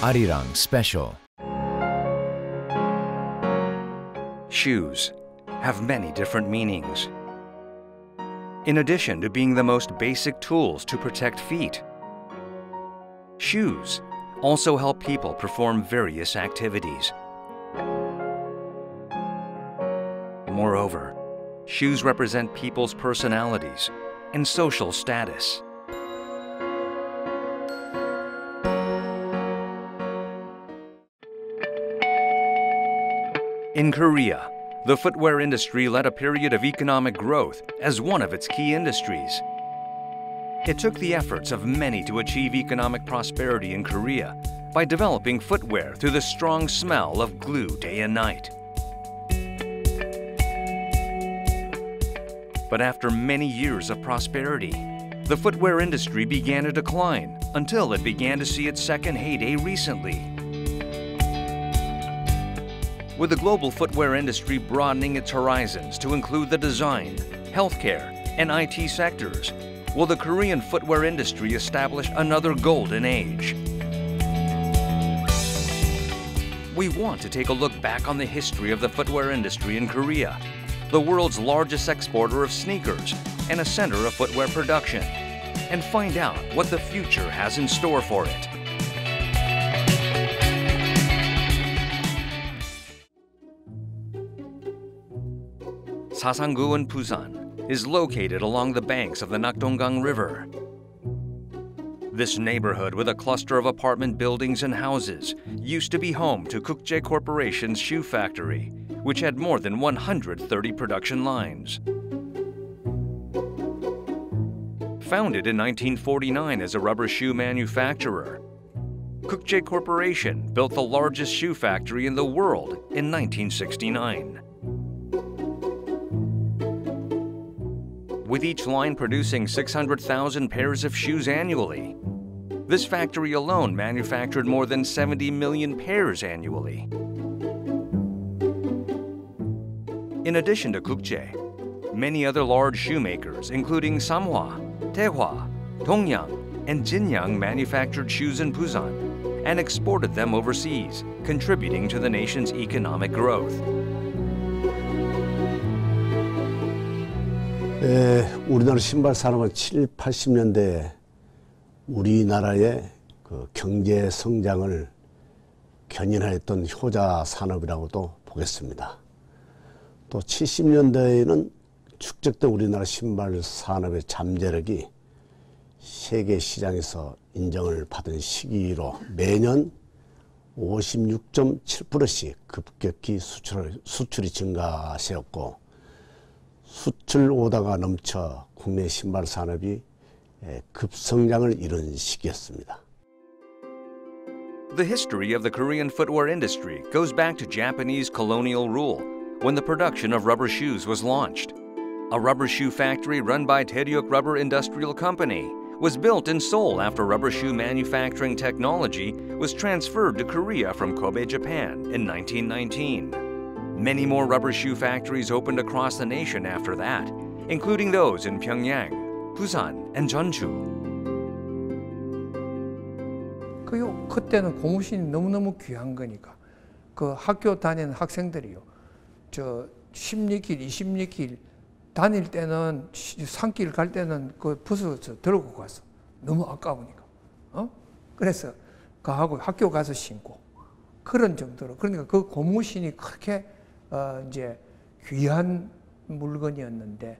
Arirang Special. Shoes have many different meanings. In addition to being the most basic tools to protect feet, shoes also help people perform various activities. Moreover, shoes represent people's personalities and social status. In Korea, the footwear industry led a period of economic growth as one of its key industries. It took the efforts of many to achieve economic prosperity in Korea by developing footwear through the strong smell of glue day and night. But after many years of prosperity, the footwear industry began to decline until it began to see its second heyday recently. With the global footwear industry broadening its horizons to include the design, healthcare, and IT sectors, will the Korean footwear industry establish another golden age? We want to take a look back on the history of the footwear industry in Korea, the world's largest exporter of sneakers and a center of footwear production, and find out what the future has in store for it. Sasangueun, Busan, is located along the banks of the Nakdonggang River. This neighborhood, with a cluster of apartment buildings and houses, used to be home to Kukje Corporation's shoe factory, which had more than 130 production lines. Founded in 1949 as a rubber shoe manufacturer, Kukje Corporation built the largest shoe factory in the world in 1969. With each line producing 600,000 pairs of shoes annually, this factory alone manufactured more than 70 million pairs annually. In addition to Kukje, many other large shoemakers, including Samhwa, Taehwa, Dongyang, and Jinyang, manufactured shoes in Busan and exported them overseas, contributing to the nation's economic growth. 우리나라 신발 산업은 70, 80년대에 우리나라의 그 경제 성장을 견인하였던 효자 산업이라고도 보겠습니다. 또 70년대에는 축적된 우리나라 신발 산업의 잠재력이 세계 시장에서 인정을 받은 시기로 매년 56.7%씩 급격히 수출이 증가하였고 수출 오다가 넘쳐 국내 신발 산업이 급성장을 이룬 시기였습니다. The history of the Korean footwear industry goes back to Japanese colonial rule when the production of rubber shoes was launched. A rubber shoe factory run by Taeryuk Rubber Industrial Company was built in Seoul after rubber shoe manufacturing technology was transferred to Korea from Kobe, Japan in 1919. Many more rubber shoe factories opened across the nation after that, including those in Pyongyang, Busan, and Jeonju. 그때는 고무신이 너무너무 귀한 거니까 그 학교 다니는 학생들이요. 저 16길, 20길 다닐 때는 산길 갈 때는 그 벗어서 들고 갔어. 너무 아까우니까. 그래서 그하고 학교 가서 신고 그런 정도로. 그러니까 그 고무신이 그렇게 이제 귀한 물건이었는데,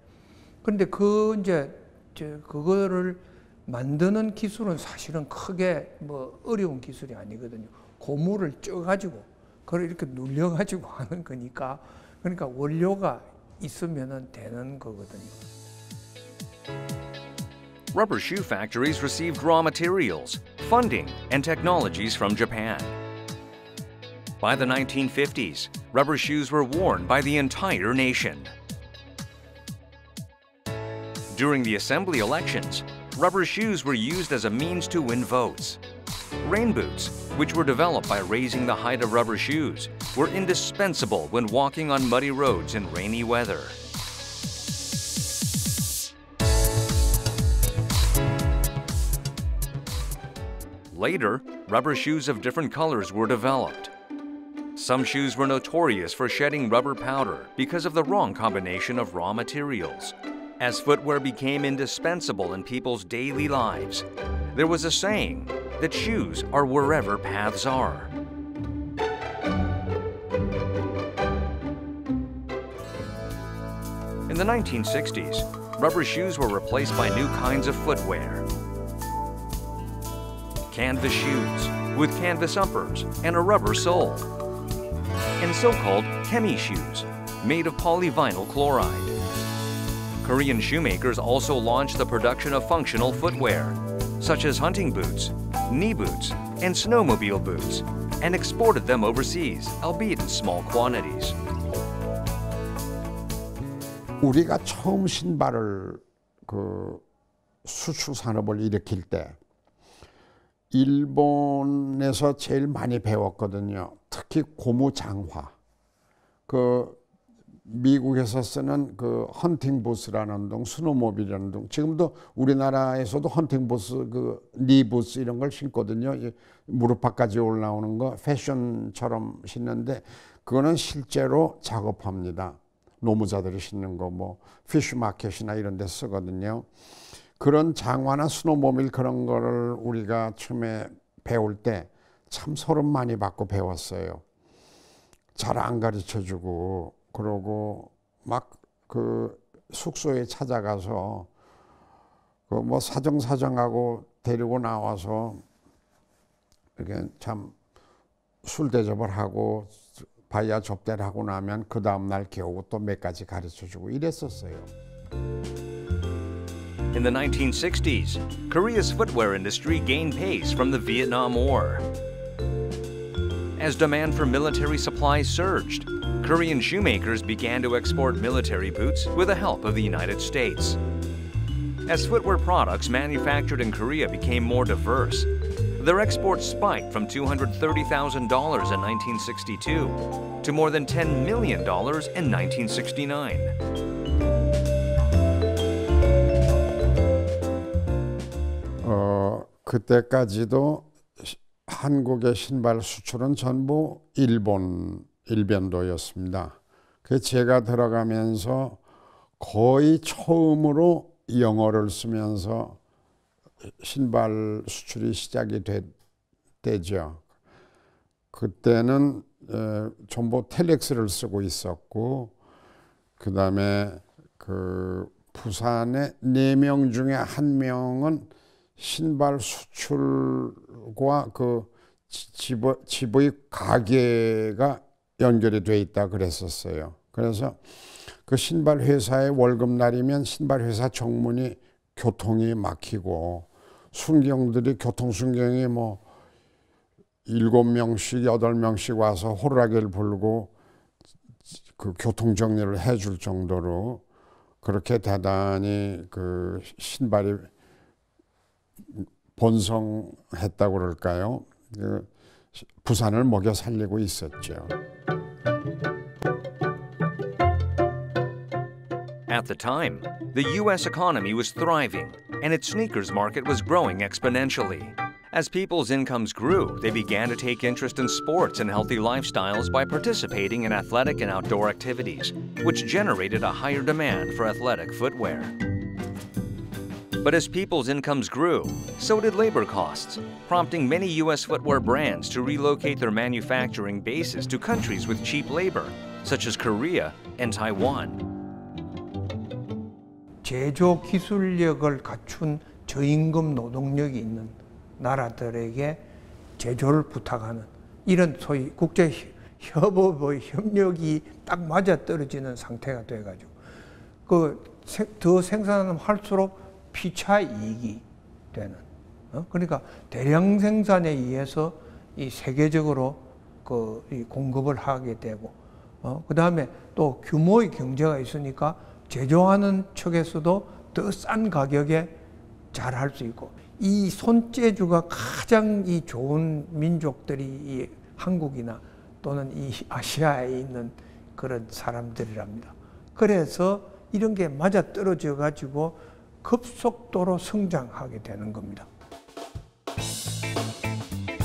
그런데 그거를 만드는 기술은 사실은 크게 뭐 어려운 기술이 아니거든요. 고무를 쪄가지고 그걸 이렇게 눌려가지고 하는 거니까, 그러니까 원료가 있으면은 되는 거거든요. Rubber shoe factories received raw materials, funding, and technologies from Japan. By the 1950s, rubber shoes were worn by the entire nation. During the assembly elections, rubber shoes were used as a means to win votes. Rain boots, which were developed by raising the height of rubber shoes, were indispensable when walking on muddy roads in rainy weather. Later, rubber shoes of different colors were developed. Some shoes were notorious for shedding rubber powder because of the wrong combination of raw materials. As footwear became indispensable in people's daily lives, there was a saying that shoes are wherever paths are. In the 1960s, rubber shoes were replaced by new kinds of footwear. Canvas shoes with canvas uppers and a rubber sole, and so-called chemi shoes made of polyvinyl chloride. Korean shoemakers also launched the production of functional footwear, such as hunting boots, knee boots, and snowmobile boots, and exported them overseas, albeit in small quantities. 우리가 처음 신발을 수출 산업을 일으킬 때 일본에서 제일 많이 배웠거든요. 특히 고무장화. 미국에서 쓰는 헌팅 부츠라는 등, 스노모빌이라는 등, 지금도 우리나라에서도 헌팅 부츠, 니 부츠 이런 걸 신거든요. 무릎팍까지 올라오는 거 패션처럼 신는데 그거는 실제로 작업합니다. 노무자들이 신는 거, 피쉬마켓이나 이런 데 쓰거든요. 그런 장화나 스노모빌 그런 거를 우리가 처음에 배울 때 참 소름 많이 받고 배웠어요. 잘 안 가르쳐주고, 그러고 막 숙소에 찾아가서 사정사정하고 데리고 나와서 이렇게 참 술 대접을 하고 바이야 접대를 하고 나면 그 다음날 겨우 또 몇 가지 가르쳐주고 이랬었어요. In the 1960s, Korea's footwear industry gained pace from the Vietnam War. As demand for military supplies surged, Korean shoemakers began to export military boots with the help of the United States. As footwear products manufactured in Korea became more diverse, their exports spiked from $230,000 in 1962 to more than $10 million in 1969. 그때까지도 한국의 신발 수출은 전부 일변도였습니다. 제가 들어가면서 거의 처음으로 영어를 쓰면서 신발 수출이 시작이 됐죠. 그때는 전부 텔렉스를 쓰고 있었고, 그 다음에 부산에 4명 중에 1명은 신발 수출과 집의 가게가 연결이 돼 있다 그랬었어요. 그래서 그 신발 회사의 월급날이면 신발 회사 정문이 교통이 막히고, 순경들이 교통순경이 7명씩 8명씩 와서 호루라기를 불고 교통정리를 해줄 정도로 그렇게 대단히 신발이 번성했다고 그럴까요? 부산을 먹여 살리고 있었죠. At the time, the U.S. economy was thriving, and its sneakers market was growing exponentially. As people's incomes grew, they began to take interest in sports and healthy lifestyles by participating in athletic and outdoor activities, which generated a higher demand for athletic footwear. But as people's incomes grew, so did labor costs, prompting many U.S. footwear brands to relocate their manufacturing bases to countries with cheap labor, such as Korea and Taiwan. 제조 기술력을 갖춘 저임금 노동력이 있는 나라들에게 제조를 부탁하는 이런 소위 국제 협업의 협력이 딱 맞아떨어지는 상태가 돼가지고 더 생산하면 할수록 피차 이익이 되는. 그러니까 대량 생산에 의해서 이 세계적으로 이 공급을 하게 되고, 그 다음에 또 규모의 경제가 있으니까 제조하는 측에서도 더 싼 가격에 잘 할 수 있고, 이 손재주가 가장 이 좋은 민족들이 이 한국이나 또는 이 아시아에 있는 그런 사람들이랍니다. 그래서 이런 게 맞아떨어져 가지고 급속도로 성장하게 되는 겁니다.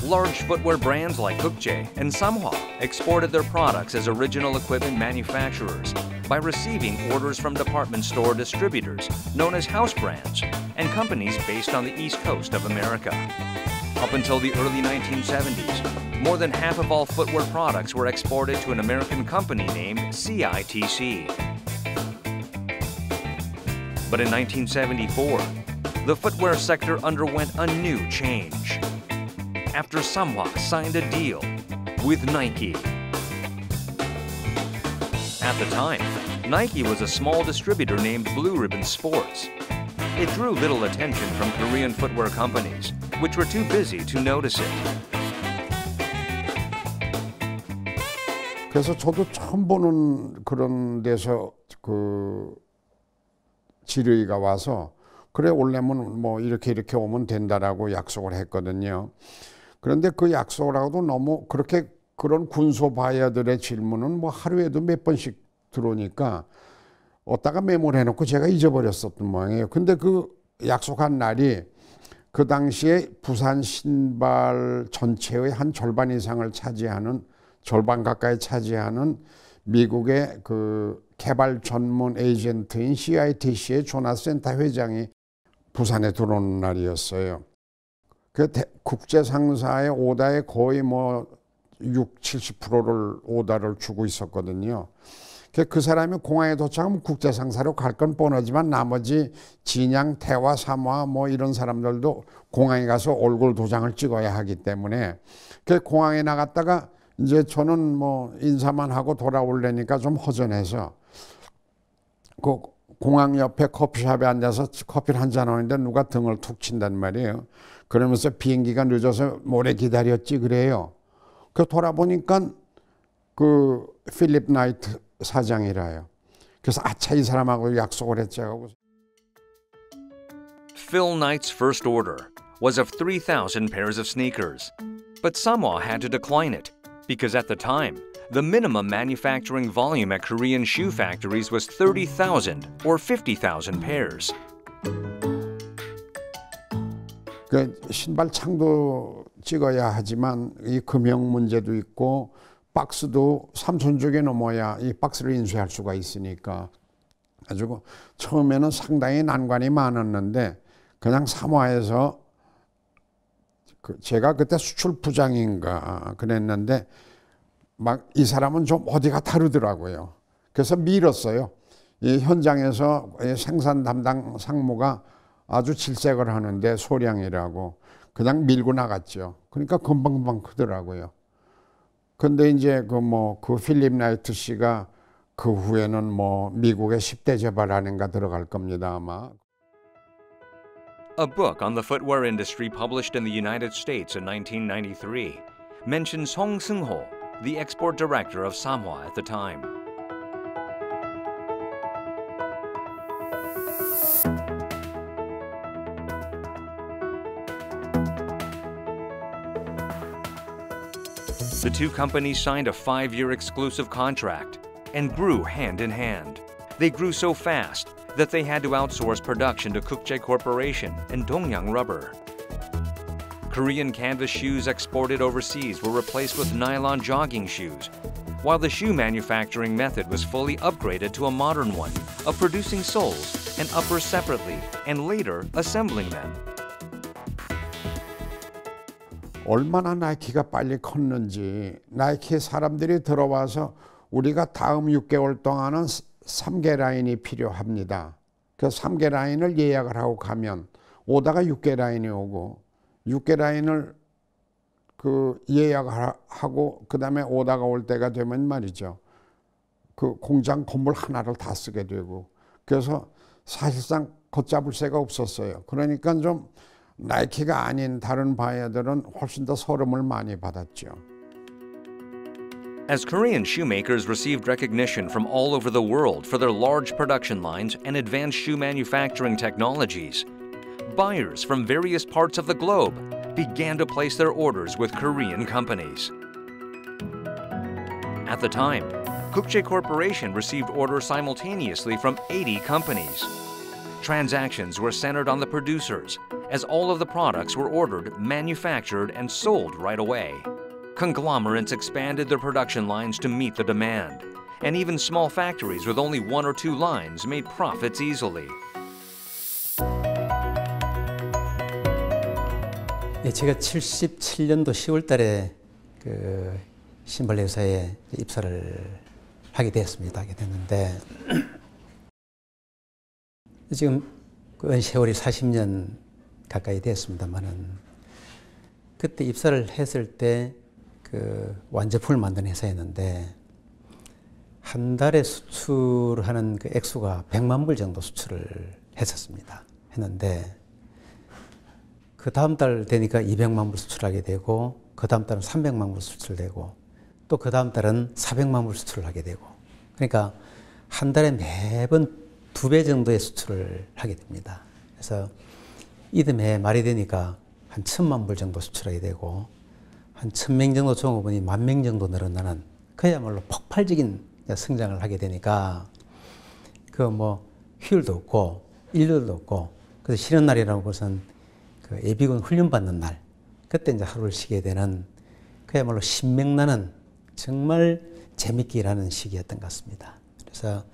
Large footwear brands like Kukje and Samhwa exported their products as original equipment manufacturers by receiving orders from department store distributors known as house brands and companies based on the East Coast of America. Up until the early 1970s, more than half of all footwear products were exported to an American company named CITC. But in 1974, the footwear sector underwent a new change after Samhwa signed a deal with Nike. At the time, Nike was a small distributor named Blue Ribbon Sports. It drew little attention from Korean footwear companies, which were too busy to notice it. 그래서 저도 처음 보는 그런 데서 그 지르이가 와서 그래 올려면 뭐 이렇게 오면 된다라고 약속을 했거든요. 그런데 그 약속을 하고도 너무 그렇게 그런 군소 바이어들의 질문은 뭐 하루에도 몇 번씩 들어오니까 어디다가 메모를 해놓고 제가 잊어버렸었던 모양이에요. 근데 그 약속한 날이 그 당시에 부산 신발 전체의 한 절반 이상을 차지하는 절반 가까이 차지하는 미국의 그 개발 전문 에이전트인 CITC의 조나스 센터 회장이 부산에 들어오는 날이었어요. 그 국제 상사의 오다의 거의 뭐 60~70%를 오다를 주고 있었거든요. 그 사람이 공항에 도착하면 국제 상사로 갈 건 뻔하지만 나머지 진양, 태화, 삼화 뭐 이런 사람들도 공항에 가서 얼굴 도장을 찍어야 하기 때문에 그 공항에 나갔다가 이제 저는 뭐 인사만 하고 돌아오려니까 좀 허전해서 그 공항 옆에 커피숍에 앉아서 커피를 한잔 하는데 누가 등을 툭 친단 말이에요. 그러면서 비행기가 늦어서 오래 기다렸지 그래요. 그 돌아보니까 그 필립 나이트 사장이라요. 그래서 아차 이 사람하고 약속을 했지 하고. Phil Knight's first order was of 3,000 pairs of sneakers, but Samhwa had to decline it because at the time, the minimum manufacturing volume at Korean shoe factories was 30,000 or 50,000 pairs. 그 신발 창도 찍어야 하지만 이 금형 문제도 있고 박스도 3,000쪽이 넘어야 이 박스를 인수할 수가 있으니까 가지고 처음에는 상당히 난관이 많았는데 그냥 삼화에서 제가 그때 수출 부장인가 그랬는데 막 이 사람은 좀 어디가 다르더라고요. 그래서 밀었어요. 이 현장에서 생산 담당 상무가 아주 질색을 하는데 소량이라고 그냥 밀고 나갔죠. 그러니까 금방금방 크더라고요. 근데 이제 그 필립 나이트 씨가 그 후에는 뭐 미국의 10대 재벌안인가 들어갈 겁니다 아마. A book on the footwear industry published in the United States in 1993 mentions Song Seung-ho, the export director of Samhwa at the time. The two companies signed a 5-year exclusive contract and grew hand in hand. They grew so fast that they had to outsource production to Kukje Corporation and Dongyang Rubber. Korean canvas shoes exported overseas were replaced with nylon jogging shoes, while the shoe manufacturing method was fully upgraded to a modern one of producing soles and uppers separately and later assembling them. 얼마나 나이키가 빨리 컸는지 나이키 사람들이 들어와서 우리가 다음 6개월 동안은 3개 라인이 필요합니다. 그 3개 라인을 예약을 하고 가면 오다가 6개 라인이 오고 6개 라인을 그 예약하고 그 다음에 오다가 올 때가 되면 말이죠. 그 공장 건물 하나를 다 쓰게 되고 그래서 사실상 걷잡을 새가 없었어요. 그러니까 좀 나이키가 아닌 다른 바이어들은 훨씬 더 서름을 많이 받았죠. As Korean shoemakers received recognition from all over the world for their large production lines and advanced shoe manufacturing technologies, buyers from various parts of the globe began to place their orders with Korean companies. At the time, Kukje Corporation received orders simultaneously from 80 companies. Transactions were centered on the producers, as all of the products were ordered, manufactured, and sold right away. Conglomerates expanded their production lines to meet the demand, and even small factories with only 1 or 2 lines made profits easily. 예, 제가 77년도 10월 달에 그 신발 회사에 입사를 하게 됐는데 지금 그 세월이 40년 가까이 됐습니다만은 그때 입사를 했을 때 그 완제품을 만드는 회사였는데 한 달에 수출하는 그 액수가 100만 불 정도 수출을 했는데 그 다음 달 되니까 200만 불 수출하게 되고 그 다음 달은 300만 불 수출되고 또 그 다음 달은 400만 불 수출을 하게 되고 그러니까 한 달에 매번 2배 정도의 수출을 하게 됩니다. 그래서 이듬해 말이 되니까 한 1000만 불 정도 수출하게 되고 한 1000명 정도 종업원이 10,000명 정도 늘어나는 그야말로 폭발적인 성장을 하게 되니까 그 뭐 휴일도 없고 일요일도 없고 그래서 쉬는 날이라고 것은 그 예비군 훈련 받는 날 그때 이제 하루를 쉬게 되는 그야말로 신명나는 정말 재밌게 일하는 시기였던 것 같습니다. 그래서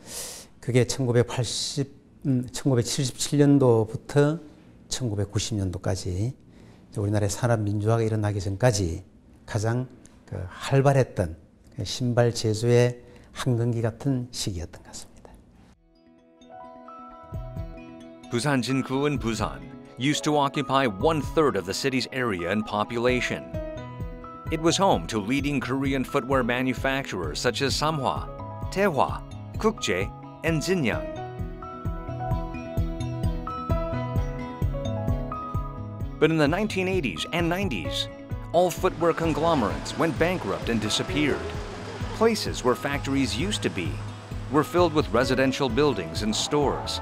그게 1977년도부터 1990년도까지 우리나라의 산업 민주화가 일어나기 전까지 가장 그 활발했던 신발 제조의 한강기 같은 시기였던 것 같습니다. Busan Jingu in Busan used to occupy 1/3 of the city's area and population. It was home to leading Korean footwear manufacturers such as Samhwa, Taehwa, Kukje, and Jinyoung. But in the 1980s and 90s, all footwear conglomerates went bankrupt and disappeared. Places where factories used to be were filled with residential buildings and stores.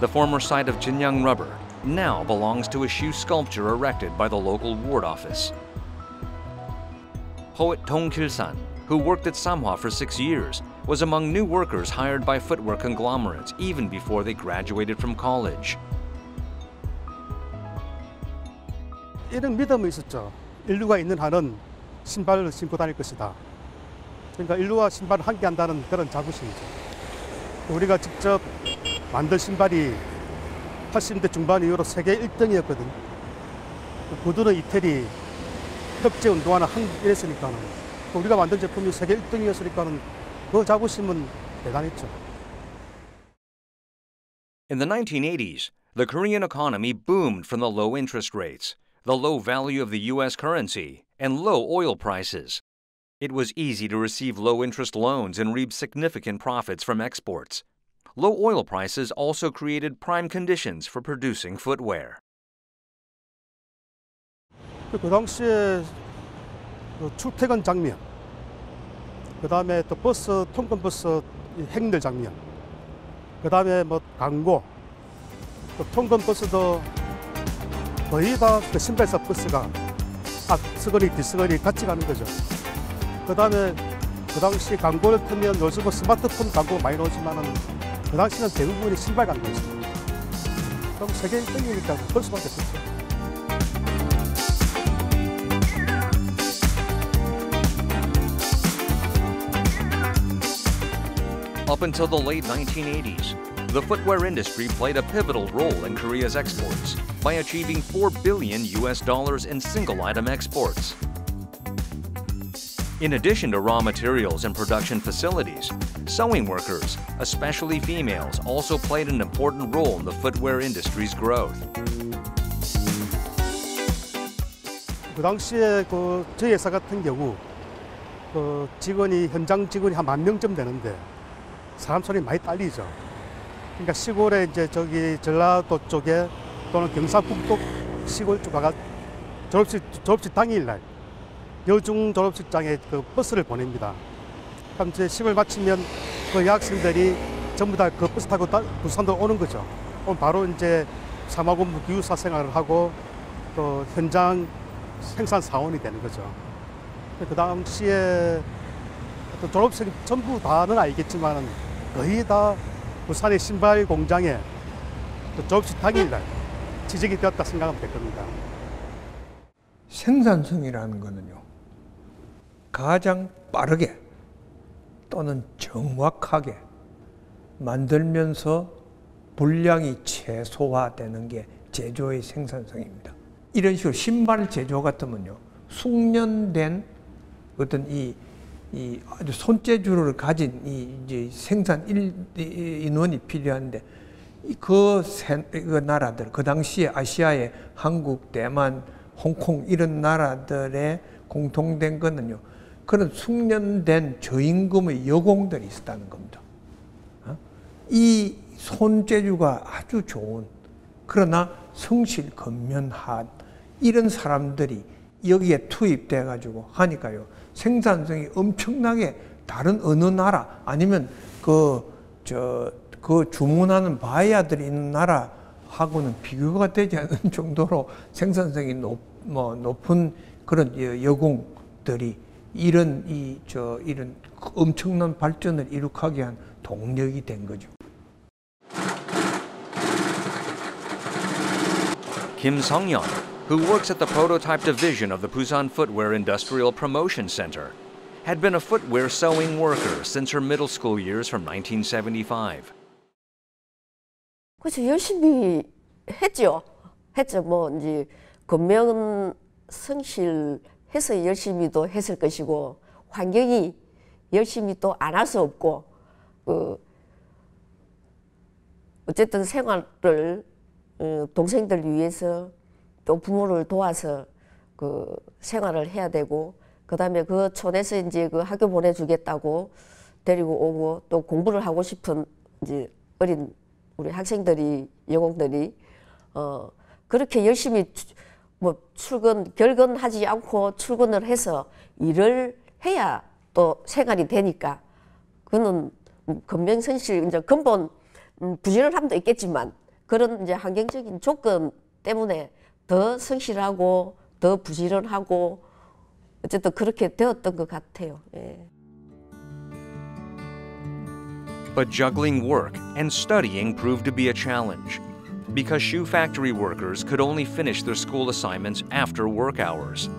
The former site of Jinyoung Rubber now belongs to a shoe sculpture erected by the local ward office. Poet Tong Kil-san, who worked at Samhwa for 6 years, was among new workers hired by footwear conglomerates even before they graduated from college. 이런 믿음이 있었죠. 인류가 있는 한은 신발을 신고 다닐 것이다. 그러니까 인류와 신발을 함께 한다는 그런 자부심이죠. 우리가 직접 만든 신발이 80년대 중반 이후로 세계 1등이었거든. 구두는 이태리, 협재 운동화는 한국이랬으니까는 우리가 만든 제품이 세계 1등이었으니까는 그 자부심은 대단했죠. In the 1980s, the Korean economy boomed from the low interest rates, the low value of the U.S. currency, and low oil prices. It was easy to receive low-interest loans and reap significant profits from exports. Low oil prices also created prime conditions for producing footwear. 그 당시에 출퇴근 장면, 그 다음에 또 버스, 통근버스 행렬 장면, 그 다음에 뭐 광고, 또 통근버스도 거의 다 그 신발사 버스가 앞서거니 뒤서거니 같이 가는 거죠. 그 다음에 그 당시 광고를 틀면 요즘은 스마트폰 광고가 많이 나오지만은 그 당시는 대부분이 신발 광고였습니다. 그럼 세계 1등이니까 볼 수밖에 없었죠. Up until the late 1980s, the footwear industry played a pivotal role in Korea's exports by achieving $4 billion in single-item exports. In addition to raw materials and production facilities, sewing workers, especially females, also played an important role in the footwear industry's growth. 그 당시에 그 저희 회사 같은 경우 그 직원이 현장 직원이 한 10,000명쯤 되는데 사람 손이 많이 딸리죠. 그러니까 시골에 이제 저기 전라도 쪽에 또는 경상북도 시골 쪽 가가 졸업식 당일날 여중 졸업식장에 그 버스를 보냅니다. 그럼 이제 시험을 마치면 그 여학생들이 전부 다 그 버스 타고 부산도 오는 거죠. 그럼 바로 이제 사마고무 기숙사 생활을 하고 또 현장 생산 사원이 되는 거죠. 그 당시에 또 졸업생 전부 다는 아니겠지만 거의 다 부산의 신발 공장에 또 졸업식 당일날 취직이 되었다 생각하면 될 겁니다. 생산성이라는 거는요, 가장 빠르게 또는 정확하게 만들면서 분량이 최소화되는 게 제조의 생산성입니다. 이런 식으로 신발 제조 같으면요, 숙련된 어떤 이 아주 손재주를 가진 이제 생산 인원이 필요한데, 그 나라들, 그 당시에 아시아의 한국, 대만, 홍콩 이런 나라들의 공통된 거는요, 그런 숙련된 저임금의 여공들이 있었다는 겁니다. 이 손재주가 아주 좋은, 그러나 성실 근면한 이런 사람들이 여기에 투입돼 가지고 하니까요, 생산성이 엄청나게 다른 어느 나라 아니면 그 주문하는 바이어들이 있는 나라하고는 비교가 되지 않는 정도로 생산성이 높은 그런 여공들이 이런 엄청난 발전을 이룩하게 한 동력이 된 거죠. Kim Sung-yeon, who works at the prototype division of the Busan Footwear Industrial Promotion Center, had been a footwear sewing worker since her middle school years from 1975. 그래서 열심히 했죠. 뭐 이제 근면 성실해서 열심히도 했을 것이고, 환경이 열심히 또 안 할 수 없고, 어쨌든 생활을 동생들 위해서 또 부모를 도와서 그 생활을 해야 되고, 그다음에 그 촌에서 이제 그 학교 보내주겠다고 데리고 오고, 또 공부를 하고 싶은 이제 어린 우리 학생들이, 여공들이 그렇게 열심히 뭐 결근하지 않고 출근을 해서 일을 해야 또 생활이 되니까, 그는 근면성실, 이제 근본 부지런함도 있겠지만 그런 이제 환경적인 조건 때문에 더 성실하고 더 부지런하고 어쨌든 그렇게 되었던 것 같아요. 예. But juggling work and studying proved to be a challenge, because shoe factory workers could only finish their school assignments after work hours.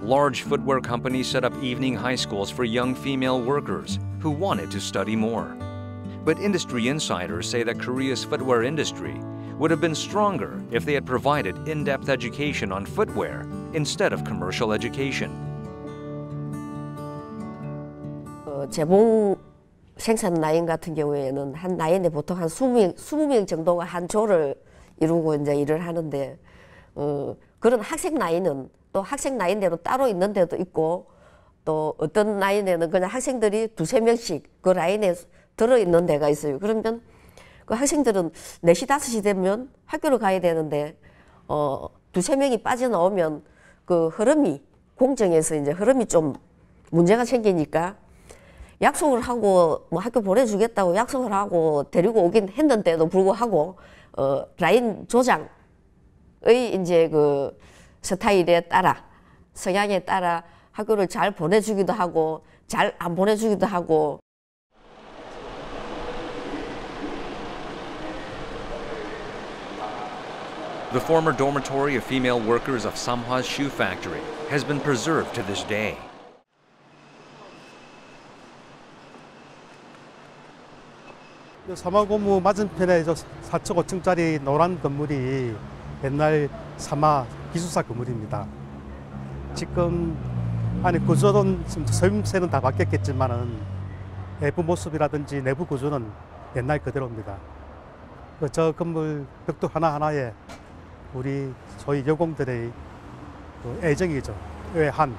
Large footwear companies set up evening high schools for young female workers who wanted to study more. But industry insiders say that Korea's footwear industry would have been stronger if they had provided in-depth education on footwear instead of commercial education. 재봉 생산 라인 같은 경우에는 한 라인에 보통 한 20명 정도가 한 조를 이루고 이제 일을 하는데, 그런 학생 라인은 또 학생 라인대로 따로 있는 데도 있고, 또 어떤 라인에는 그냥 학생들이 2-3명씩 그 라인에 들어있는 데가 있어요. 그러면 그 학생들은 4시, 5시 되면 학교를 가야 되는데 2-3명이 빠져나오면 그 흐름이, 공정에서 이제 흐름이 좀 문제가 생기니까 약속을 하고 뭐 학교 보내주겠다고 약속을 하고 데리고 오긴 했는데도 불구하고 라인 조장의 이제 그 스타일에 따라, 성향에 따라 학교를 잘 보내주기도 하고 잘 안 보내주기도 하고. The former dormitory of female workers of Samhwa's shoe factory has been preserved to this day. 사마고무 맞은편에 4층, 5층짜리 노란 건물이 옛날 사마 기숙사 건물입니다. 지금 안에 구조는 서임새는 다 바뀌었겠지만은 내부 모습이라든지 내부 구조는 옛날 그대로입니다. 저 건물 벽돌 하나하나에 우리 소위 여공들의 애정이죠. 외한,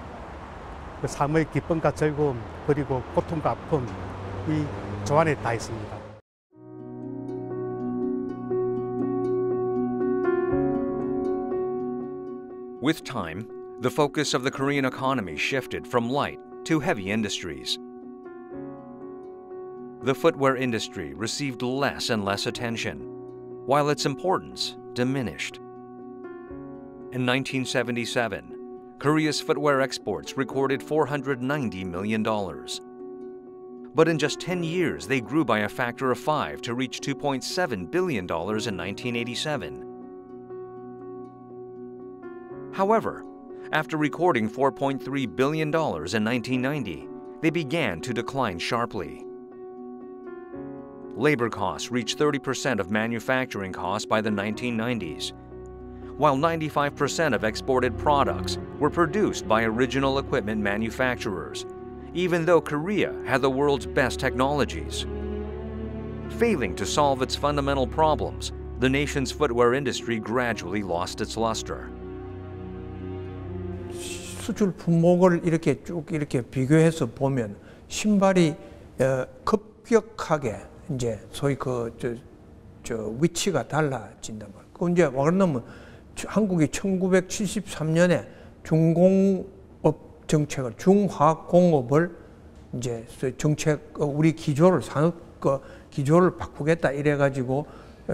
그 삶의 기쁨과 즐거움, 그리고 고통과 아픔이 저 안에 다 있습니다. With time, the focus of the Korean economy shifted from light to heavy industries. The footwear industry received less and less attention, while its importance diminished. In 1977, Korea's footwear exports recorded $490 million. but in just 10 years they grew by a factor of 5 to reach $2.7 billion in 1987. However, after recording $4.3 billion in 1990, they began to decline sharply. Labor costs reached 30% of manufacturing costs by the 1990s, while 95% of exported products were produced by original equipment manufacturers, even though Korea had the world's best technologies. Failing to solve its fundamental problems, the nation's footwear industry gradually lost its luster. 수출 품목을 이렇게 쭉 이렇게 비교해서 보면 신발이 급격하게 이제 소위 저 위치가 달라진단 말이에요. 그 이제 그러면 한국이 1973년에 중공업 정책을 중화공업을 이제 정책 우리 기조를 산업 기조를 바꾸겠다 이래 가지고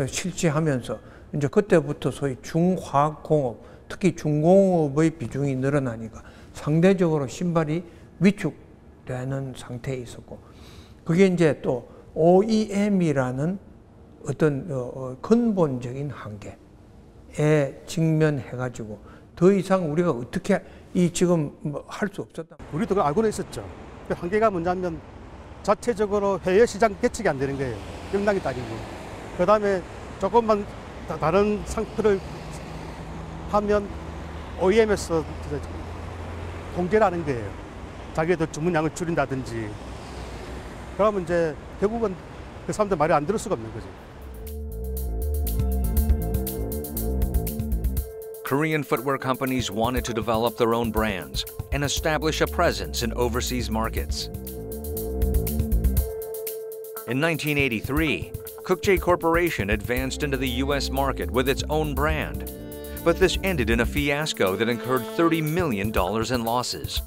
실시하면서 이제 그때부터 소위 중화공업 특히 중공업의 비중이 늘어나니까 상대적으로 신발이 위축되는 상태에 있었고 그게 이제 또 OEM이라는 어떤 근본적인 한계에 직면해가지고 더 이상 우리가 어떻게 이 지금 할 수 없었다. 우리도 그걸 알고는 있었죠. 그 한계가 뭐냐면 자체적으로 해외 시장 개척이 안 되는 거예요. 영락이 딸리고. 그 다음에 조금만 다른 상표를 하면 OEM에서 공개를 하는 거예요. 자기들 주문량을 줄인다든지. 그러면 이제 결국은 그 사람들 말이 안 들을 수가 없는 거죠. Korean footwear companies wanted to develop their own brands and establish a presence in overseas markets. In 1983, Kookjae Corporation advanced into the U.S. market with its own brand, but this ended in a fiasco that incurred $30 million in losses.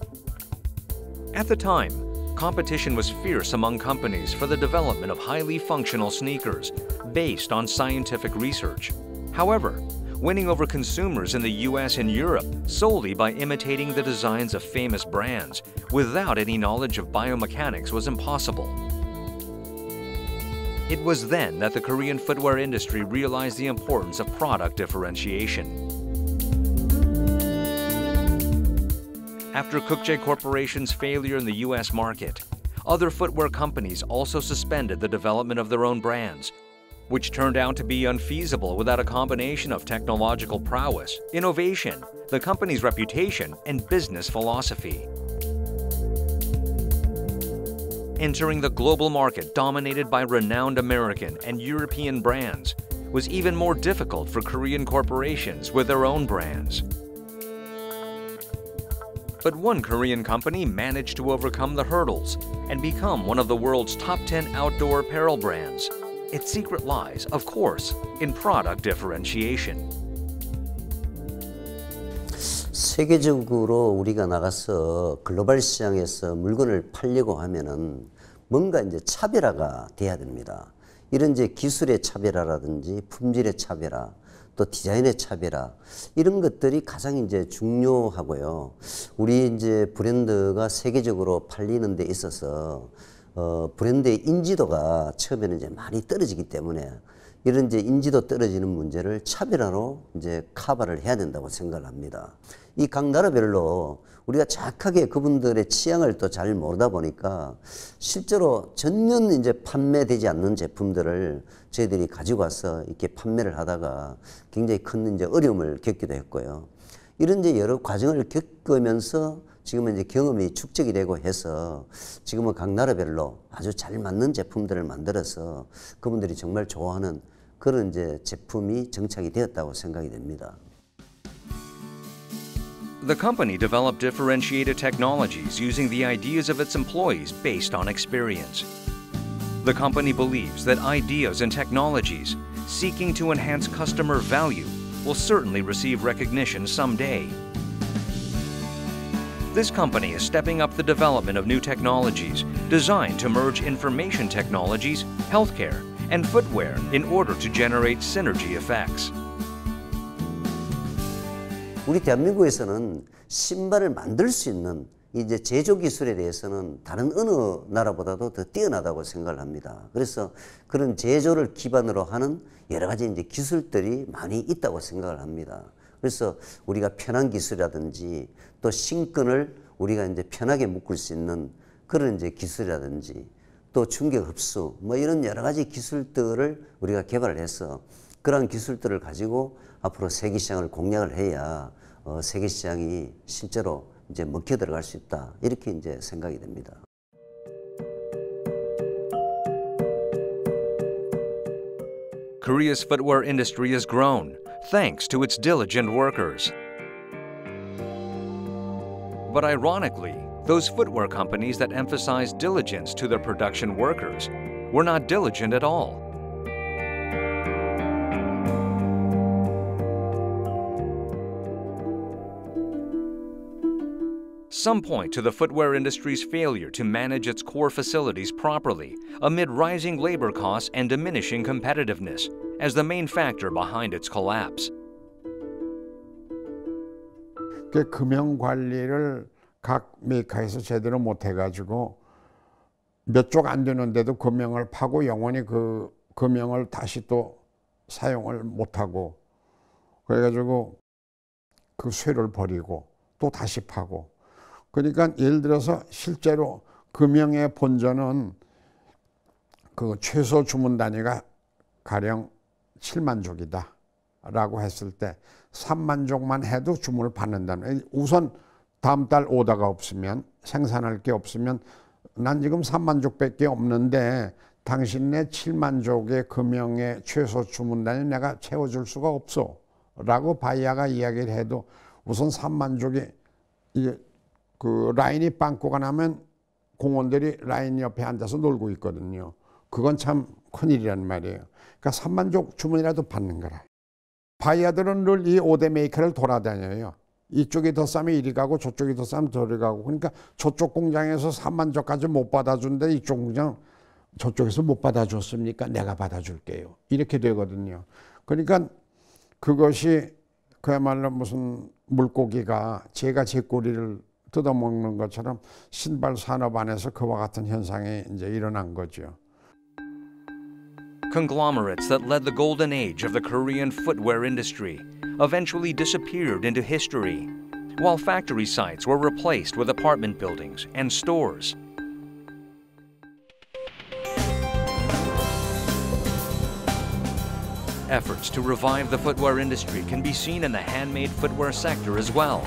At the time, competition was fierce among companies for the development of highly functional sneakers based on scientific research. However, winning over consumers in the US and Europe solely by imitating the designs of famous brands without any knowledge of biomechanics was impossible. It was then that the Korean footwear industry realized the importance of product differentiation. After Kookjae Corporation's failure in the US market, other footwear companies also suspended the development of their own brands, which turned out to be unfeasible without a combination of technological prowess, innovation, the company's reputation, and business philosophy. Entering the global market dominated by renowned American and European brands was even more difficult for Korean corporations with their own brands. But one Korean company managed to overcome the hurdles and become one of the world's top 10 outdoor apparel brands. Its secret lies, of course, in product differentiation. 세계적으로 우리가 나가서 글로벌 시장에서 물건을 팔려고 하면은 뭔가 이제 차별화가 돼야 됩니다. 이런 이제 기술의 차별화라든지 품질의 차별화, 또 디자인의 차별화 이런 것들이 가장 이제 중요하고요. 우리 이제 브랜드가 세계적으로 팔리는 데 있어서 브랜드의 인지도가 처음에는 이제 많이 떨어지기 때문에 이런 이제 인지도 떨어지는 문제를 차별화로 이제 커버를 해야 된다고 생각을 합니다. 이 각 나라별로 우리가 정확하게 그분들의 취향을 또 잘 모르다 보니까 실제로 전혀 이제 판매되지 않는 제품들을 저희들이 가지고 와서 이렇게 판매를 하다가 굉장히 큰 이제 어려움을 겪기도 했고요. 이런 이제 여러 과정을 겪으면서 지금은 이제 경험이 축적이 되고 해서 지금은 각 나라별로 아주 잘 맞는 제품들을 만들어서 그분들이 정말 좋아하는 그런 이제 제품이 정착이 되었다고 생각이 됩니다. The company developed differentiated technologies using the ideas of its employees based on experience. The company believes that ideas and technologies seeking to enhance customer value will certainly receive recognition someday. This company is stepping up the development of new technologies designed to merge information technologies, healthcare, and footwear in order to generate synergy effects. 우리 대한민국에서는 신발을 만들 수 있는 이제 제조 기술에 대해서는 다른 어느 나라보다도 더 뛰어나다고 생각을 합니다. 그래서 그런 제조를 기반으로 하는 여러 가지 이제 기술들이 많이 있다고 생각을 합니다. 그래서 우리가 편한 기술이라든지 또 신근을 우리가 이제 편하게 묶을 수 있는 그런 이제 기술이라든지 또 충격 흡수 뭐 이런 여러 가지 기술들을 우리가 개발을 해서 그런 기술들을 가지고 앞으로 세계 시장을 공략을 해야 세계 시장이 실제로 이제 먹혀 들어갈 수 있다. 이렇게 이제 생각이 됩니다. Korea's footwear industry has grown thanks to its diligent workers. But ironically, those footwear companies that emphasize diligence to their production workers were not diligent at all. Some point to the footwear industry's failure to manage its core facilities properly amid rising labor costs and diminishing competitiveness as the main factor behind its collapse. 그 금형 관리를 각 메이커에서 제대로 못 해가지고 몇 쪽 안 되는데도 금형을 파고 영원히 그 금형을 다시 또 사용을 못하고 그래가지고 그 쇠를 버리고 또 다시 파고 그러니까 예를 들어서 실제로 금형의 본전은 그 최소 주문 단위가 가령 7만 족이다 라고 했을 때 3만 족만 해도 주문을 받는다는 우선 다음 달 오다가 없으면 생산할 게 없으면 난 지금 3만 족밖에 없는데 당신네 7만 족의 금형의 최소 주문 단위 내가 채워줄 수가 없어 라고 바이아가 이야기를 해도 우선 3만 족이 이게 그 라인이 빵꾸가 나면 공원들이 라인 옆에 앉아서 놀고 있거든요. 그건 참 큰일이란 말이에요. 그러니까 3만 족 주문이라도 받는 거라. 바이아들은 늘 이 5대 메이커를 돌아다녀요. 이쪽이 더 싸면 이리 가고 저쪽이 더 싸면 저리 가고 그러니까 저쪽 공장에서 3만 족까지 못 받아준데 이쪽 공장 저쪽에서 못 받아줬습니까? 내가 받아줄게요. 이렇게 되거든요. 그러니까 그것이 그야말로 무슨 물고기가 제가 제 꼬리를 뜯어먹는 것처럼 신발 산업 안에서 그와 같은 현상이 이제 일어난 거죠. Conglomerates that led the golden age of the Korean footwear industry eventually disappeared into history, while factory sites were replaced with apartment buildings and stores. Efforts to revive the footwear industry can be seen in the handmade footwear sector as well.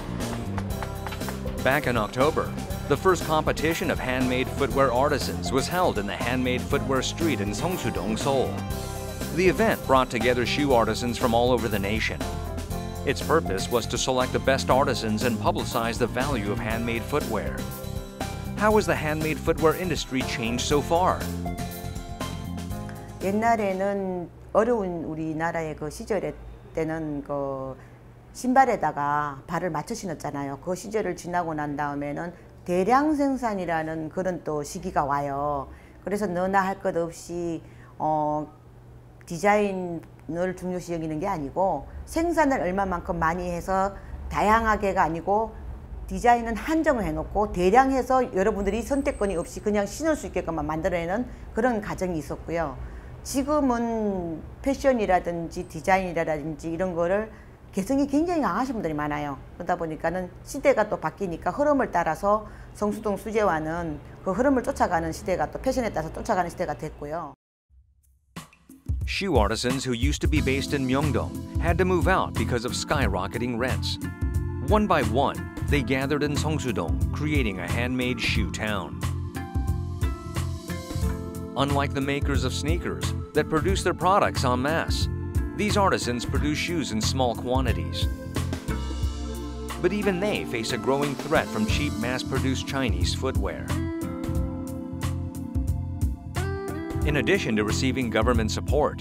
Back in October, the first competition of handmade footwear artisans was held in the Handmade Footwear Street in Seongsu-dong, Seoul. The event brought together shoe artisans from all over the nation. Its purpose was to select the best artisans and publicize the value of handmade footwear. How has the handmade footwear industry changed so far? 옛날에는 어려운 우리나라의 그 시절에 때는 그 신발에다가 발을 맞춰 신었잖아요. 그 시절을 지나고 난 다음에는 대량 생산이라는 그런 또 시기가 와요. 그래서 너나 할 것 없이 디자인을 중요시 여기는 게 아니고 생산을 얼마만큼 많이 해서 다양하게가 아니고 디자인은 한정을 해놓고 대량해서 여러분들이 선택권이 없이 그냥 신을 수 있게끔만 만들어내는 그런 과정이 있었고요. 지금은 패션이라든지 디자인이라든지 이런 거를 개성이 굉장히 강하신 분들이 많아요. 그러다 보니까는 시대가 또 바뀌니까 흐름을 따라서 성수동 수제화는 그 흐름을 쫓아가는 시대가 또 패션에 따라서 쫓아가는 시대가 됐고요. Shoe artisans who used to be based in Myeongdong had to move out because of skyrocketing rents. One by one, they gathered in Seongsu-dong, creating a handmade shoe town. Unlike the makers of sneakers that produce their products en masse, these artisans produce shoes in small quantities. But even they face a growing threat from cheap mass-produced Chinese footwear. In addition to receiving government support,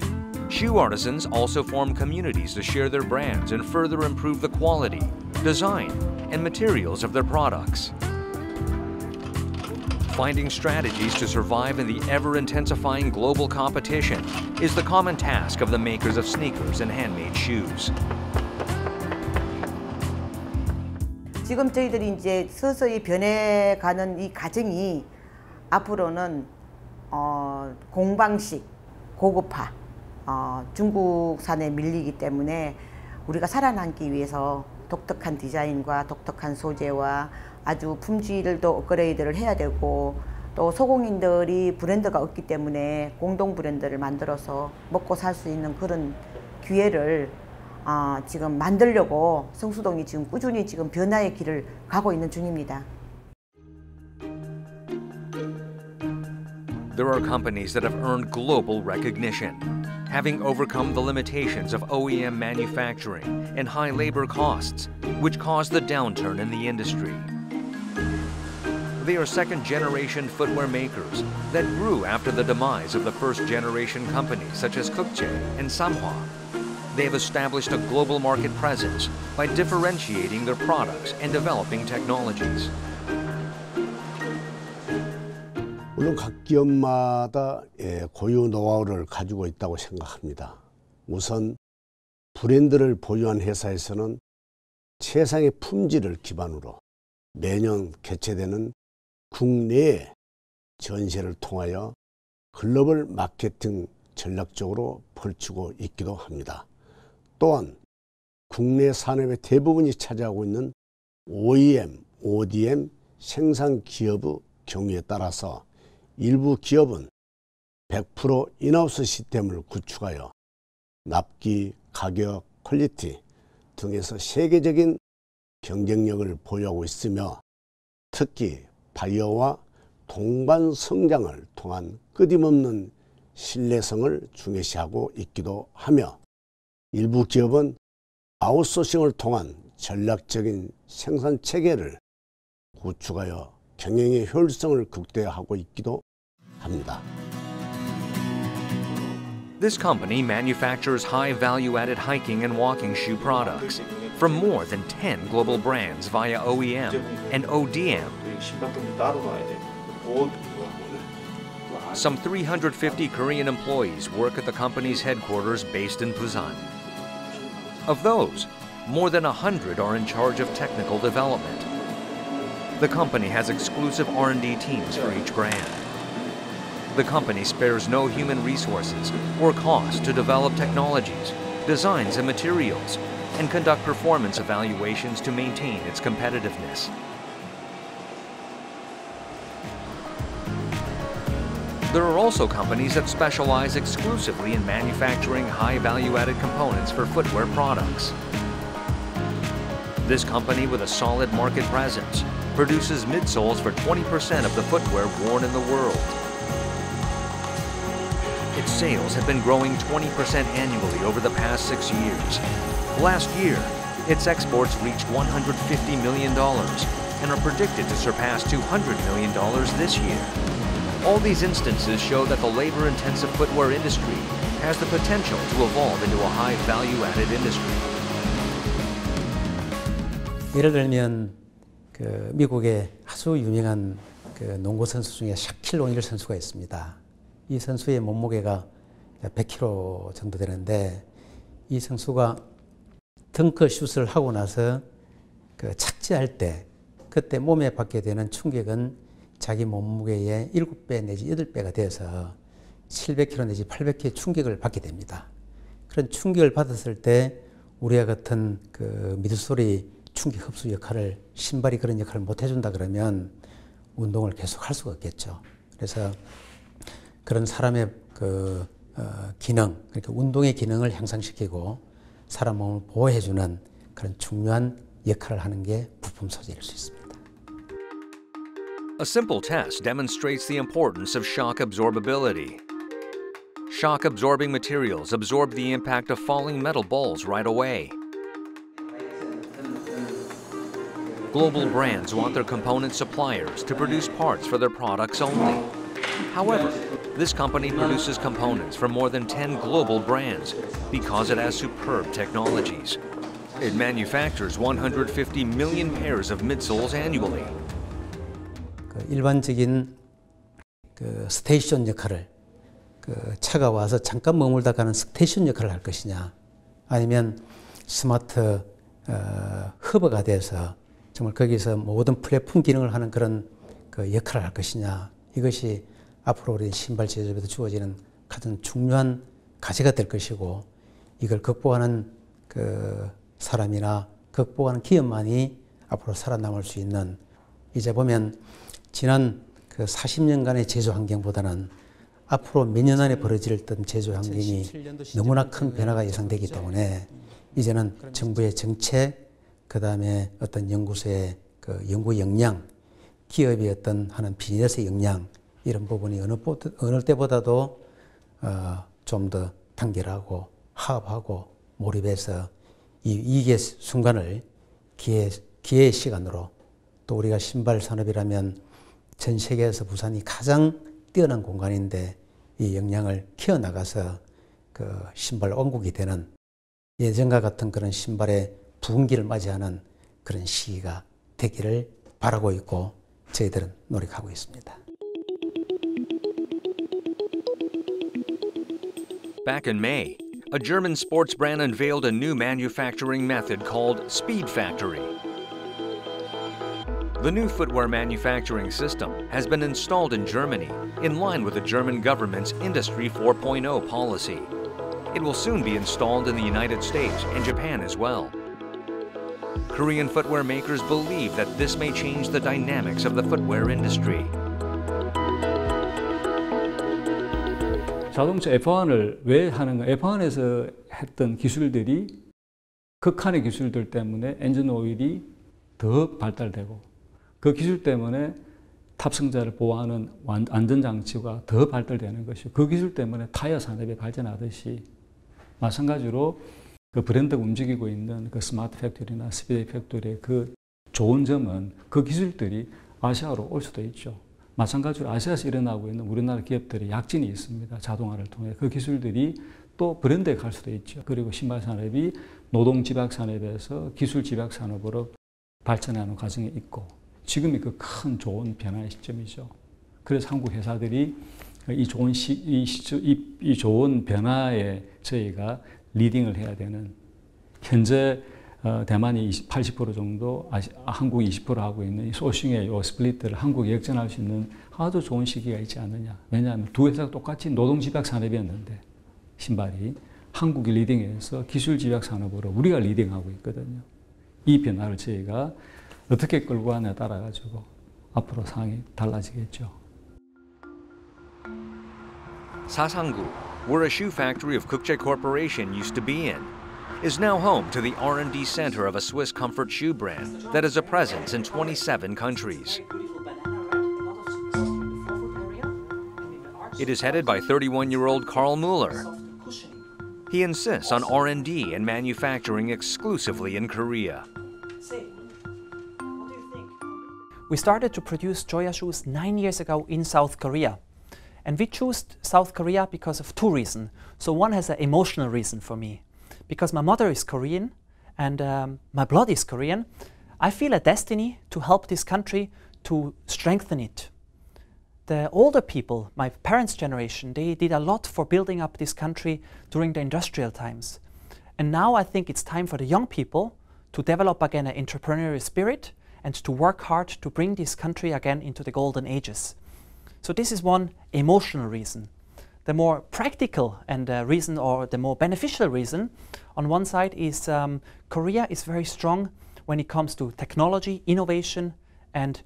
shoe artisans also form communities to share their brands and further improve the quality, design, and materials of their products. Finding strategies to survive in the ever-intensifying global competition is the common task of the makers of sneakers and handmade shoes. 지금 저희들이 이제 서서히 변해가는 이 과정이 앞으로는 공방식, 고급화, 중국산에 밀리기 때문에 우리가 살아남기 위해서 독특한 디자인과 독특한 소재와 아주 품질도 업그레이드를 해야 되고 또 소공인들이 브랜드가 없기 때문에 공동 브랜드를 만들어서 먹고 살 수 있는 그런 기회를 지금 만들려고 성수동이 지금 꾸준히 지금 변화의 길을 가고 있는 중입니다. There are companies that have earned global recognition, having overcome the limitations of OEM manufacturing and high labor costs, which caused the downturn in the industry. They are second-generation footwear makers that grew after the demise of the first-generation companies such as Kukje and Samhwa. They have established a global market presence by differentiating their products and developing technologies. 물론 각 기업마다 고유 노하우를 가지고 있다고 생각합니다. 우선 브랜드를 보유한 회사에서는 최상의 품질을 기반으로 매년 개최되는 국내의 전시회를 통하여 글로벌 마케팅 전략적으로 펼치고 있기도 합니다. 또한 국내 산업의 대부분이 차지하고 있는 OEM, ODM 생산 기업의 경우에 따라서 일부 기업은 100% 인하우스 시스템을 구축하여 납기, 가격, 퀄리티 등에서 세계적인 경쟁력을 보유하고 있으며 특히 바이어와 동반 성장을 통한 끊임없는 신뢰성을 중요시하고 있기도 하며 일부 기업은 아웃소싱을 통한 전략적인 생산 체계를 구축하여 경영의 효율성을 극대화하고 있기도 합니다. This company manufactures high value-added hiking and walking shoe products from more than 10 global brands via OEM and ODM. Some 350 Korean employees work at the company's headquarters based in Busan. Of those, more than 100 are in charge of technical development. The company has exclusive R&D teams for each brand. The company spares no human resources or cost to develop technologies, designs and materials, and conduct performance evaluations to maintain its competitiveness. There are also companies that specialize exclusively in manufacturing high value-added components for footwear products. This company with a solid market presence produces midsoles for 20% of the footwear worn in the world. Its sales have been growing 20% annually over the past 6 years. Last year, its exports reached $150 million and are predicted to surpass $200 million this year. All these instances show that the labor-intensive footwear industry has the potential to evolve into a high value-added industry. 예를 들면 그 미국의 아주 유명한 그 농구 선수 중에 샤킬 오닐 선수가 있습니다. 이 선수의 몸무게가 100kg 정도 되는데 이 선수가 덩크슛을 하고 나서 그 착지할 때 그때 몸에 받게 되는 충격은 자기 몸무게의 7배 내지 8배가 되어서 700kg 내지 800kg의 충격을 받게 됩니다. 그런 충격을 받았을 때 우리와 같은 그 미드솔이 충격 흡수 역할을 신발이 그런 역할을 못 해준다 그러면 운동을 계속 할 수가 없겠죠. 그래서 그런 사람의 그 기능, 그러니까 운동의 기능을 향상시키고 사람 몸을 보호해주는 그런 중요한 역할을 하는 게 부품 소재일 수 있습니다. A simple test demonstrates the importance of shock absorbability. Shock-absorbing materials absorb the impact of falling metal balls right away. Global brands want their component suppliers to produce parts for their products only. However, this company produces components for more than 10 global brands because it has superb technologies. It manufactures 150 million pairs of midsoles annually. 일반적인 그 스테이션 역할을 그 차가 와서 잠깐 머물다 가는 스테이션 역할을 할 것이냐, 아니면 스마트 허브가 돼서 정말 거기서 모든 플랫폼 기능을 하는 그런 그 역할을 할 것이냐. 이것이 앞으로 우리 신발 제조업에도 주어지는 가장 중요한 과제가 될 것이고, 이걸 극복하는 그 사람이나 극복하는 기업만이 앞으로 살아남을 수 있는, 이제 보면 지난 그 40년간의 제조 환경보다는 앞으로 몇 년 안에 벌어질 어떤 제조 환경이 너무나 큰 변화가 예상되기 때문에 이제는 정부의 정책, 그 다음에 어떤 연구소의 그 연구 역량, 기업의 어떤 하는 비즈니스 역량, 이런 부분이 어느 때보다도 좀 더 단결하고 화합하고 몰입해서 이 위기의 순간을 기회의 시간으로, 또 우리가 신발 산업이라면 전 세계에서 부산이 가장 뛰어난 공간인데 이 역량을 키워나가서 그 신발 왕국이 되는, 예전과 같은 그런 신발의 부흥기를 맞이하는 그런 시기가 되기를 바라고 있고 저희들은 노력하고 있습니다. Back in May, a German sports brand unveiled a new manufacturing method called Speed Factory. The new footwear manufacturing system has been installed in Germany in line with the German government's Industry 4.0 policy. It will soon be installed in the United States and Japan as well. Korean footwear makers believe that this may change the dynamics of the footwear industry. 자동차 F1을 왜 하는가? F1에서 했던 기술들이 극한의 기술들 때문에 엔진 오일이 더 발달되고, 그 기술 때문에 탑승자를 보호하는 안전장치가 더 발달되는 것이고, 그 기술 때문에 타이어 산업이 발전하듯이 마찬가지로 그 브랜드가 움직이고 있는 그 스마트 팩토리나 스피드 팩토리의 그 좋은 점은 그 기술들이 아시아로 올 수도 있죠. 마찬가지로 아시아에서 일어나고 있는 우리나라 기업들의 약진이 있습니다. 자동화를 통해 그 기술들이 또 브랜드에 갈 수도 있죠. 그리고 신발 산업이 노동 집약 산업에서 기술 집약 산업으로 발전하는 과정에 있고, 지금이 그 큰 좋은 변화의 시점이죠. 그래서 한국 회사들이 이 좋은 변화에 저희가 리딩을 해야 되는, 현재 대만이 80% 정도, 한국이 20% 하고 있는 이 소싱의 이 스플릿을 한국에 역전할 수 있는 아주 좋은 시기가 있지 않느냐. 왜냐하면 두 회사가 똑같이 노동집약 산업이었는데 신발이 한국이 리딩해서 기술집약 산업으로 우리가 리딩하고 있거든요. 이 변화를 저희가 어떻게 끌고 가냐에 따라 가지고 앞으로 상황이 달라지겠죠. Sasanggu, where a shoe factory of Kukje Corporation used to be in, is now home to the R&D center of a Swiss comfort shoe brand that has a presence in 27 countries. It is headed by 31-year-old Karl Müller. He insists on R&D and manufacturing exclusively in Korea. We started to produce Joya shoes 9 years ago in South Korea. And we chose South Korea because of two reasons. So one has an emotional reason for me. Because my mother is Korean and my blood is Korean, I feel a destiny to help this country to strengthen it. The older people, my parents' generation, they did a lot for building up this country during the industrial times. And now I think it's time for the young people to develop again an entrepreneurial spirit and to work hard to bring this country again into the golden ages. So this is one emotional reason. The more practical and reason, or the more beneficial reason, on one side is Korea is very strong when it comes to technology, innovation, and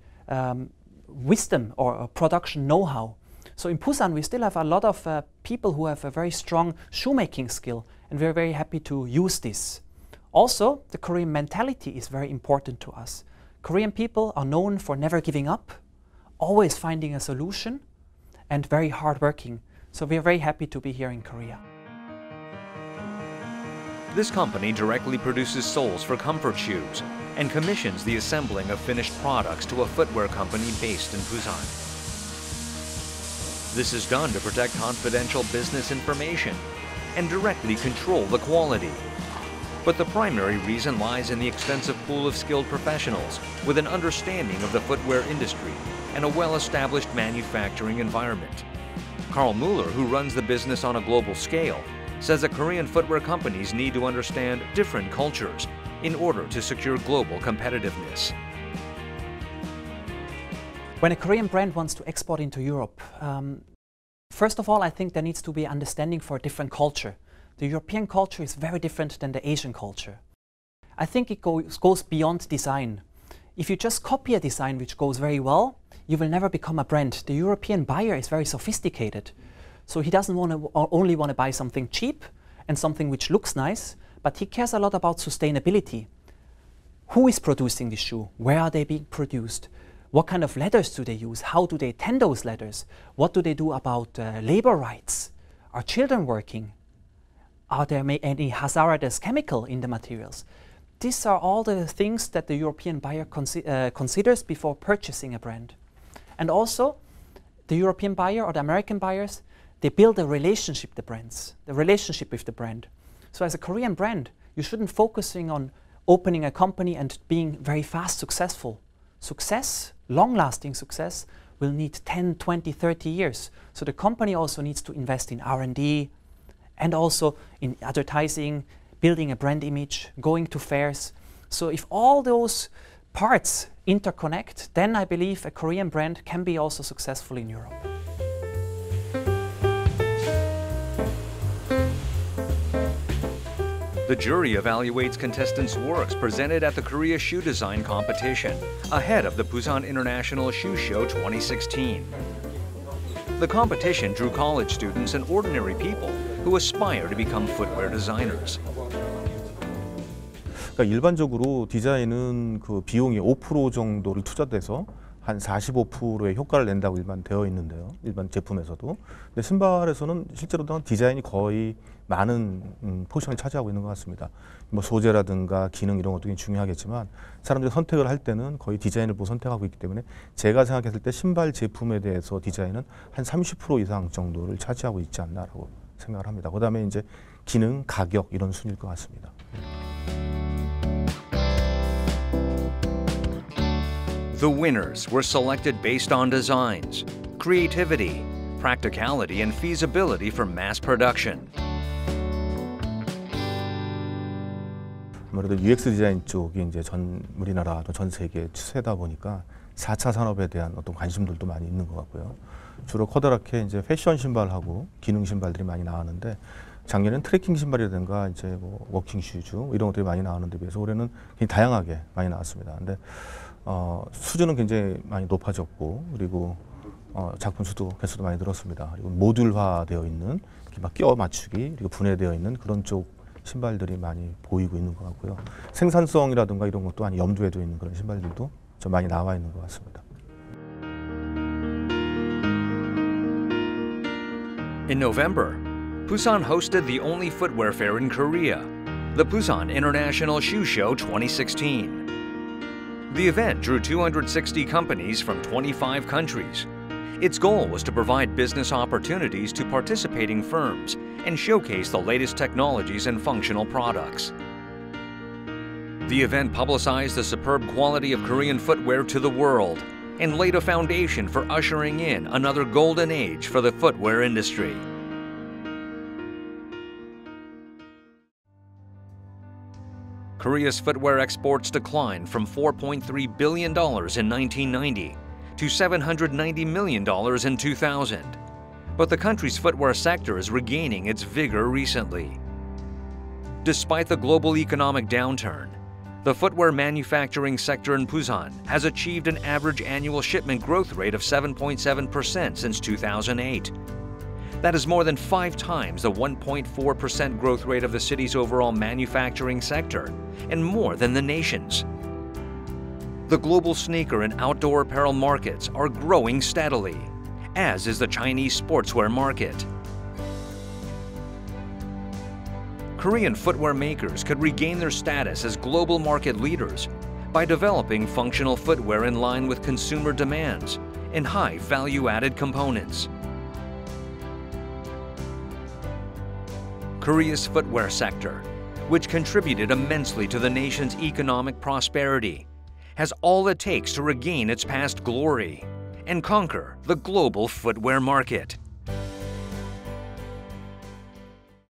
wisdom or production know-how. So in Busan, we still have a lot of people who have a very strong shoemaking skill, and we're very happy to use this. Also, the Korean mentality is very important to us. Korean people are known for never giving up, always finding a solution, and very hardworking. So we are very happy to be here in Korea. This company directly produces soles for comfort shoes and commissions the assembling of finished products to a footwear company based in Busan. This is done to protect confidential business information and directly control the quality. But the primary reason lies in the extensive pool of skilled professionals with an understanding of the footwear industry and a well-established manufacturing environment. Karl Müller, who runs the business on a global scale, says that Korean footwear companies need to understand different cultures in order to secure global competitiveness. When a Korean brand wants to export into Europe, first of all, I think there needs to be understanding for a different culture. The European culture is very different than the Asian culture. I think it goes beyond design. If you just copy a design which goes very well, you will never become a brand. The European buyer is very sophisticated. So he doesn't only want to buy something cheap and something which looks nice, but he cares a lot about sustainability. Who is producing the shoe? Where are they being produced? What kind of leathers do they use? How do they tend those leathers? What do they do about labor rights? Are children working? Are there any hazardous chemical in the materials? These are all the things that the European buyer considers before purchasing a brand. And also, the European buyer or the American buyers, they build a relationship with the brand. So as a Korean brand, you shouldn't focusing on opening a company and being very fast successful. Success, long-lasting success, will need 10, 20, 30 years. So the company also needs to invest in R&D and also in advertising, building a brand image, going to fairs. So if all those parts interconnect, then I believe a Korean brand can be also successful in Europe. The jury evaluates contestants' works presented at the Korea Shoe Design Competition, ahead of the Busan International Shoe Show 2016. The competition drew college students and ordinary people who aspire to become footwear designers. 그러니까 일반적으로 디자인은 그 비용이 5% 정도를 투자돼서 한 45%의 효과를 낸다고 일반 되어 있는데요. 일반 제품에서도. 근데 신발에서는 실제로 디자인이 거의 많은 포션을 차지하고 있는 것 같습니다. 뭐 소재라든가 기능 이런 것도 중요하겠지만 사람들이 선택을 할 때는 거의 디자인을 보고 선택하고 있기 때문에 제가 생각했을 때 신발 제품에 대해서 디자인은 한 30% 이상 정도를 차지하고 있지 않나라고 생각을 합니다. 그다음에 이제 기능, 가격 이런 순위일 것 같습니다. The winners were selected based on designs, creativity, practicality, and feasibility for mass production. 아무래도 UX 디자인 쪽이 이제 우리나라 또 전 세계 추세다 보니까 4차 산업에 대한 어떤 관심들도 많이 있는 것 같고요. 주로 커다랗게 이제 패션 신발하고 기능 신발들이 많이 나왔는데 작년에는 트레킹 신발이라든가 이제 뭐 워킹 슈즈 이런 것들이 많이 나왔는데 비해서 올해는 굉장히 다양하게 많이 나왔습니다. 근데 수준은 굉장히 많이 높아졌고 그리고 작품 수도 개수도 많이 늘었습니다. 그리고 모듈화되어 있는 막 끼워 맞추기 그리고 분해되어 있는 그런 쪽 신발들이 많이 보이고 있는 것 같고요. 생산성이라든가 이런 것도 많이 염두에 둬 있는 그런 신발들도 좀 많이 나와 있는 것 같습니다. In November, Busan hosted the only footwear fair in Korea, the Busan International Shoe Show 2016. The event drew 260 companies from 25 countries. Its goal was to provide business opportunities to participating firms and showcase the latest technologies and functional products. The event publicized the superb quality of Korean footwear to the world and laid a foundation for ushering in another golden age for the footwear industry. Korea's footwear exports declined from $4.3 billion in 1990 to $790 million in 2000. But the country's footwear sector is regaining its vigor recently. Despite the global economic downturn, the footwear manufacturing sector in Busan has achieved an average annual shipment growth rate of 7.7% since 2008. That is more than 5 times the 1.4% growth rate of the city's overall manufacturing sector, and more than the nation's. The global sneaker and outdoor apparel markets are growing steadily, as is the Chinese sportswear market. Korean footwear makers could regain their status as global market leaders by developing functional footwear in line with consumer demands and high value-added components. Korea's footwear sector, which contributed immensely to the nation's economic prosperity, has all it takes to regain its past glory and conquer the global footwear market.